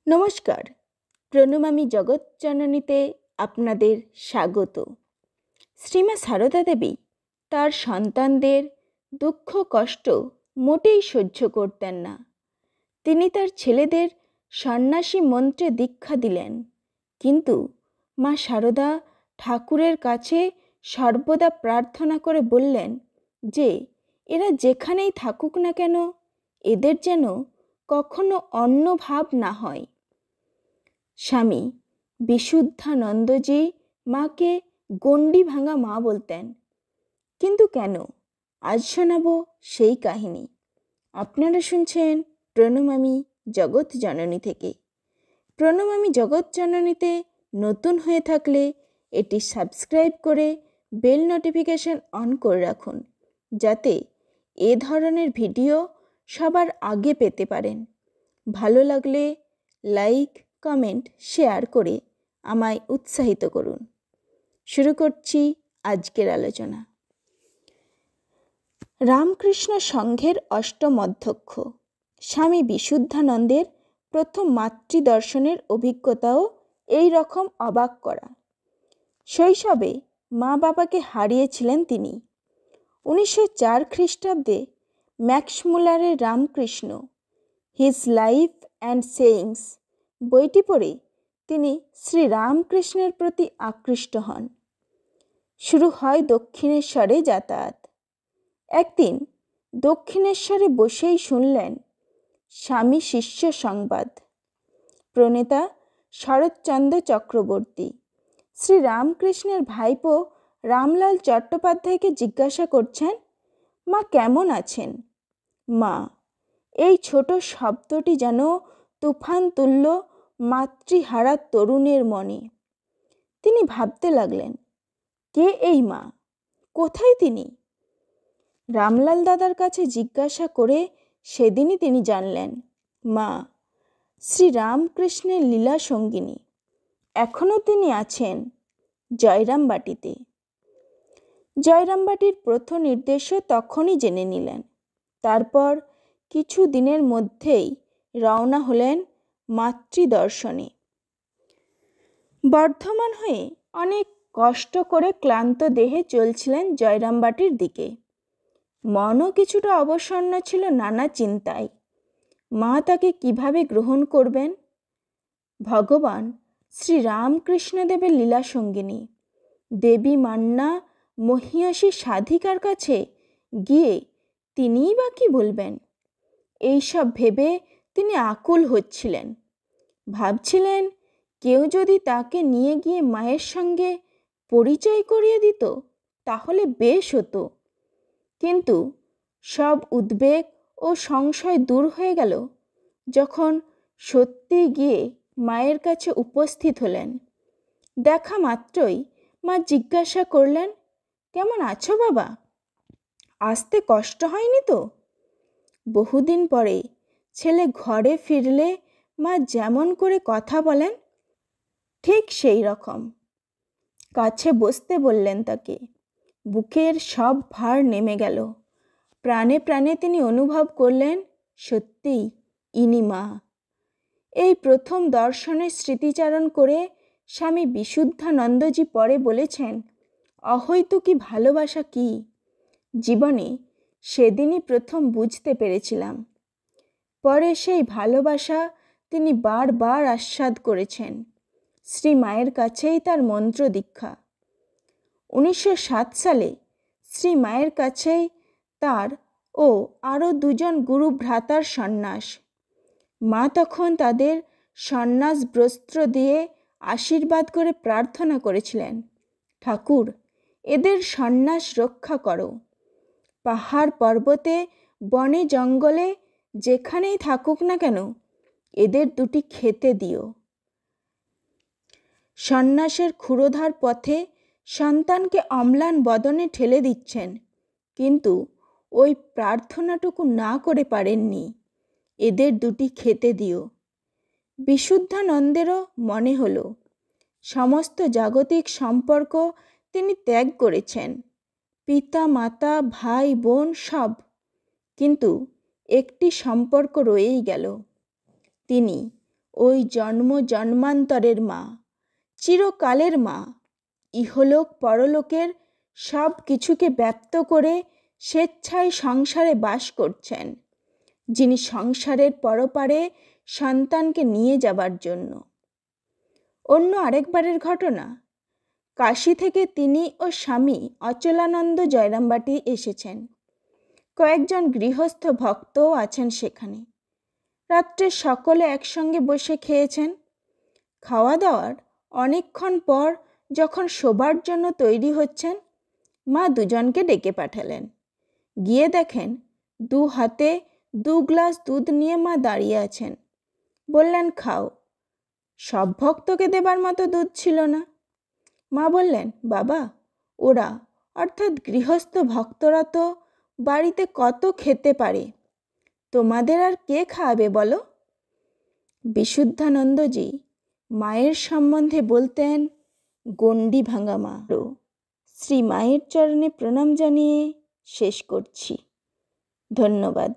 নমস্কার, প্রণমামী জগৎজননীতে আপনাদের স্বাগত। শ্রীমা সারদা দেবী তার সন্তানদের দুঃখ কষ্ট মোটেই সহ্য করতেন না। তিনি তার ছেলেদের সন্ন্যাসী মন্ত্রে দীক্ষা দিলেন, কিন্তু মা সারদা ঠাকুরের কাছে সর্বদা প্রার্থনা করে বললেন যে এরা যেখানেই থাকুক না কেন, এদের যেন কখনো অন্য ভাব না হয়। স্বামী বিশুদ্ধানন্দজি মাকে গণ্ডি ভাঙা মা বলতেন। কিন্তু কেন? আজ শোনাব সেই কাহিনী। আপনারা শুনছেন প্রণমামী জগৎ জননী থেকে। প্রণমামী জগৎ জননীতে নতুন হয়ে থাকলে এটি সাবস্ক্রাইব করে বেল নোটিফিকেশন অন করে রাখুন, যাতে এ ধরনের ভিডিও সবার আগে পেতে পারেন। ভালো লাগলে লাইক, কমেন্ট, শেয়ার করে আমায় উৎসাহিত করুন। শুরু করছি আজকের আলোচনা। রামকৃষ্ণ সংঘের অষ্টম অধ্যক্ষ স্বামী বিশুদ্ধানন্দের প্রথম মাতৃদর্শনের অভিজ্ঞতাও এই রকম অবাক করা। শৈশবে মা বাবাকে হারিয়েছিলেন তিনি। 1904 খ্রিস্টাব্দে ম্যাক্সমূলারের Ramakrishna his life and sayings বইটি পড়ে তিনি শ্রী রামকৃষ্ণের প্রতি আকৃষ্ট হন। শুরু হয় দক্ষিণেশ্বরে যাতায়াত। একদিন দক্ষিণেশ্বরে বসেই শুনলেন স্বামী শিষ্য সংবাদ। প্রণেতা শরৎচন্দ্র চক্রবর্তী শ্রী রামকৃষ্ণের ভাইপো রামলাল চট্টোপাধ্যায়কে জিজ্ঞাসা করছেন, মা কেমন আছেন? মা, এই ছোট শব্দটি যেন তুফান তুল্য মাতৃহারা তরুণের মনে। তিনি ভাবতে লাগলেন, কে এই মা? কোথায় তিনি? রামলাল দাদার কাছে জিজ্ঞাসা করে সেদিনই তিনি জানলেন, মা শ্রী রামকৃষ্ণের লীলা সঙ্গিনী। এখনও তিনি আছেন জয়রামবাটিতে। জয়রামবাটির প্রথম নির্দেশও তখনই জেনে নিলেন। তারপর কিছু দিনের মধ্যেই রওনা হলেন মাতৃদর্শনে। বর্ধমান হয়ে অনেক কষ্ট করে ক্লান্ত দেহে চলছিলেন জয়রামবাটির দিকে। মনও কিছুটা অবসন্ন ছিল নানা চিন্তায়। মা তাকে কিভাবে গ্রহণ করবেন? ভগবান শ্রী রামকৃষ্ণদেবের লীলা সঙ্গিনী দেবী মান্না মহিয়সী সাধিকার কাছে গিয়ে তিনিই বা কি বলবেন? এইসব ভেবে তিনি আকুল হচ্ছিলেন। ভাবছিলেন, কেউ যদি তাকে নিয়ে গিয়ে মায়ের সঙ্গে পরিচয় করিয়ে দিত তাহলে বেশ হতো। কিন্তু সব উদ্বেগ ও সংশয় দূর হয়ে গেল যখন সত্যি গিয়ে মায়ের কাছে উপস্থিত হলেন। দেখা মাত্রই মা জিজ্ঞাসা করলেন, কেমন আছো বাবা? আসতে কষ্ট হয়নি তো? বহুদিন পরে ছেলে ঘরে ফিরলে মা যেমন করে কথা বলেন ঠিক সেই রকম। কাছে বসতে বললেন তাকে। বুকের সব ভার নেমে গেল। প্রাণে প্রাণে তিনি অনুভব করলেন, সত্যিই ইনি মা। এই প্রথম দর্শনের স্মৃতিচারণ করে স্বামী বিশুদ্ধানন্দজি পরে বলেছেন, অহৈতুকী ভালোবাসা কি জীবনে সেদিনই প্রথম বুঝতে পেরেছিলাম। পরে সেই ভালোবাসা তিনি বারবার আস্বাদ করেছেন। শ্রী মায়ের কাছেই তার মন্ত্র দীক্ষা। 1907 সালে শ্রী মায়ের কাছেই তার ও আরও 2 গুরু ভ্রাতার সন্ন্যাস। মা তখন তাদের সন্ন্যাস বস্ত্র দিয়ে আশীর্বাদ করে প্রার্থনা করেছিলেন, ঠাকুর এদের সন্ন্যাস রক্ষা করো। পাহাড় পর্বতে বনে জঙ্গলে যেখানেই থাকুক না কেন, এদের দুটি খেতে দিও। সন্ন্যাসের ক্ষুরোধার পথে সন্তানকে অম্লান বদনে ঠেলে দিচ্ছেন, কিন্তু ওই প্রার্থনাটুকু না করে পারেননি, এদের দুটি খেতে দিও। বিশুদ্ধানন্দেরও মনে হলো সমস্ত জাগতিক সম্পর্ক তিনি ত্যাগ করেছেন, পিতা মাতা ভাই বোন সব, কিন্তু একটি সম্পর্ক রয়েই গেল। তিনি ওই জন্ম জন্মান্তরের মা, চিরকালের মা, ইহলোক পরলোকের সব কিছুকে ব্যপ্ত করে স্বেচ্ছায় সংসারে বাস করছেন, যিনি সংসারের পরপারে সন্তানকে নিয়ে যাবার জন্য। অন্য আরেকবারের ঘটনা, কাশী থেকে তিনি ও স্বামী অচলানন্দ জয়রামবাটি এসেছেন। কয়েকজন গৃহস্থ ভক্তও আছেন সেখানে। রাত্রে সকলে একসঙ্গে বসে খেয়েছেন। খাওয়া দাওয়ার অনেকক্ষণ পর যখন শোবার জন্য তৈরি হচ্ছেন, মা দুজনকে ডেকে পাঠালেন। গিয়ে দেখেন 2 হাতে 2 গ্লাস দুধ নিয়ে মা দাঁড়িয়ে আছেন। বললেন, খাও। সব ভক্তকে দেবার মতো দুধ ছিল না। মা বললেন, বাবা, ওরা অর্থাৎ গৃহস্থ ভক্তরা তো বাড়িতে কত খেতে পারে, তোমাদের আর কে খাওয়াবে বলো? বিশুদ্ধানন্দজি মায়ের সম্বন্ধে বলতেন, গণ্ডি ভাঙা মা। শ্রী মায়ের চরণে প্রণাম জানিয়ে শেষ করছি। ধন্যবাদ।